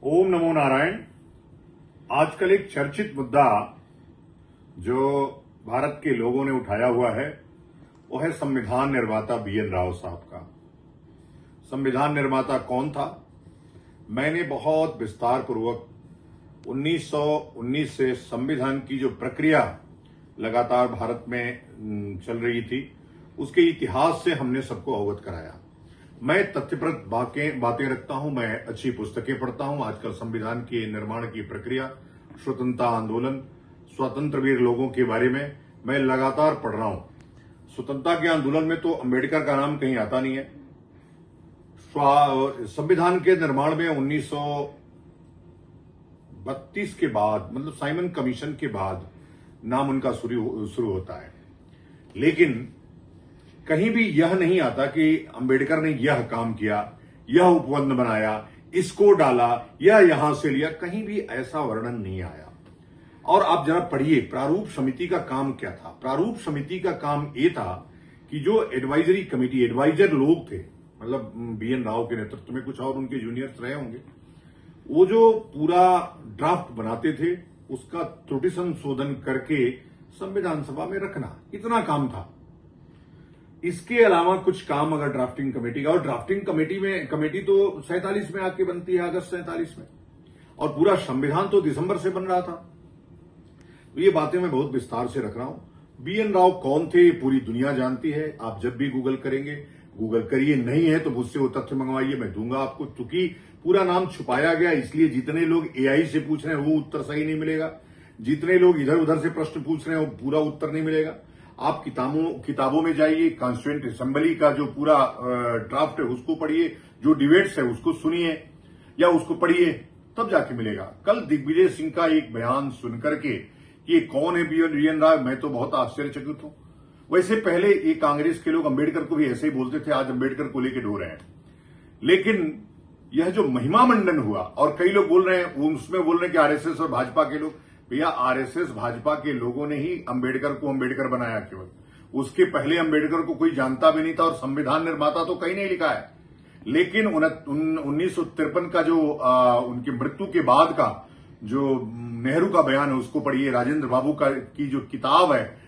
ओम नमो नारायण। आजकल एक चर्चित मुद्दा जो भारत के लोगों ने उठाया हुआ है वो है संविधान निर्माता BN राव साहब का। संविधान निर्माता कौन था? मैंने बहुत विस्तार पूर्वक 1919 से संविधान की जो प्रक्रिया लगातार भारत में चल रही थी उसके इतिहास से हमने सबको अवगत कराया। मैं तथ्यप्रद बातें रखता हूं, मैं अच्छी पुस्तकें पढ़ता हूं। आजकल संविधान के निर्माण की प्रक्रिया, स्वतंत्रता आंदोलन, स्वतंत्र वीर लोगों के बारे में मैं लगातार पढ़ रहा हूं। स्वतंत्रता के आंदोलन में तो अंबेडकर का नाम कहीं आता नहीं है। संविधान के निर्माण में 1932 के बाद, मतलब साइमन कमीशन के बाद नाम उनका शुरू होता है, लेकिन कहीं भी यह नहीं आता कि अंबेडकर ने यह काम किया, यह उपबंध बनाया, इसको डाला या यहां से लिया, कहीं भी ऐसा वर्णन नहीं आया। और आप जरा पढ़िए प्रारूप समिति का काम क्या था। प्रारूप समिति का काम यह था कि जो एडवाइजरी कमेटी, एडवाइजर लोग थे, मतलब BN राव के नेतृत्व में कुछ और उनके जूनियर्स रहे होंगे, वो जो पूरा ड्राफ्ट बनाते थे उसका त्रुटि संशोधन करके संविधान सभा में रखना, इतना काम था। इसके अलावा कुछ काम अगर ड्राफ्टिंग कमेटी का, और ड्राफ्टिंग कमेटी तो 47 में आके बनती है, अगस्त 47 में, और पूरा संविधान तो दिसंबर से बन रहा था। तो ये बातें मैं बहुत विस्तार से रख रहा हूं। BN राव कौन थे पूरी दुनिया जानती है। आप जब भी गूगल करेंगे, गूगल करिए, नहीं है तो मुझसे वो तथ्य मंगवाइए, मैं दूंगा आपको। चूंकि पूरा नाम छुपाया गया, इसलिए जितने लोग AI से पूछ रहे हैं वो उत्तर सही नहीं मिलेगा, जितने लोग इधर उधर से प्रश्न पूछ रहे हैं वो पूरा उत्तर नहीं मिलेगा। आप किताबों में जाइए, कॉन्स्टिट्यूएंट असेंबली का जो पूरा ड्राफ्ट है उसको पढ़िए, जो डिबेट्स है उसको सुनिए या उसको पढ़िए, तब जाके मिलेगा। कल दिग्विजय सिंह का एक बयान सुनकर के कि ये कौन है BN राव, मैं तो बहुत आश्चर्यचकित हूं। वैसे पहले ये कांग्रेस के लोग अंबेडकर को भी ऐसे ही बोलते थे, आज अंबेडकर को लेकर ढो रहे हैं। लेकिन यह जो महिमा मंडन हुआ, और कई लोग बोल रहे हैं, उसमें बोल रहे हैं कि RSS और भाजपा के लोग, भैया RSS भाजपा के लोगों ने ही अंबेडकर को अंबेडकर बनाया। केवल उसके पहले अंबेडकर को कोई जानता भी नहीं था, और संविधान निर्माता तो कहीं नहीं लिखा है। लेकिन 1953 का जो उनकी मृत्यु के बाद का जो नेहरू का बयान है उसको पढ़िए, राजेंद्र बाबू की जो किताब है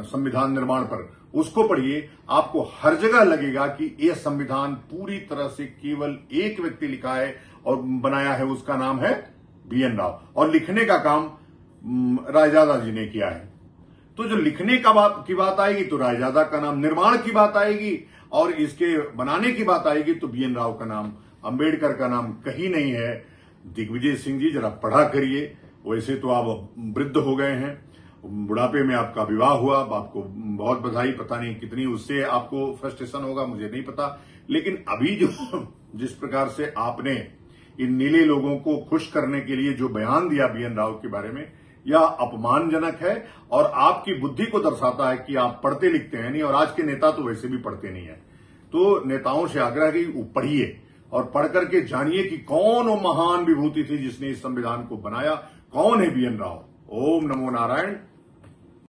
संविधान निर्माण पर, उसको पढ़िए। आपको हर जगह लगेगा कि यह संविधान पूरी तरह से केवल एक व्यक्ति लिखा है और बनाया है, उसका नाम है BN राव, और लिखने का काम रायजादा जी ने किया है। तो जो लिखने की बात आएगी तो रायजादा का नाम, निर्माण की बात आएगी और इसके बनाने की बात आएगी तो BN राव का नाम, अंबेडकर का नाम कहीं नहीं है। दिग्विजय सिंह जी जरा पढ़ा करिए। वैसे तो आप वृद्ध हो गए हैं, बुढ़ापे में आपका विवाह हुआ, आपको बहुत बधाई। पता नहीं कितनी उससे आपको फ्रस्ट्रेशन होगा, मुझे नहीं पता। लेकिन अभी जो जिस प्रकार से आपने इन नीले लोगों को खुश करने के लिए जो बयान दिया BN राव के बारे में, यह अपमानजनक है और आपकी बुद्धि को दर्शाता है कि आप पढ़ते लिखते हैं नहीं, और आज के नेता तो वैसे भी पढ़ते नहीं है। तो नेताओं से आग्रह है कि पढ़िए और पढ़ करके जानिए कि कौन वो महान विभूति थी जिसने इस संविधान को बनाया, कौन है BN राव। ओम नमो नारायण।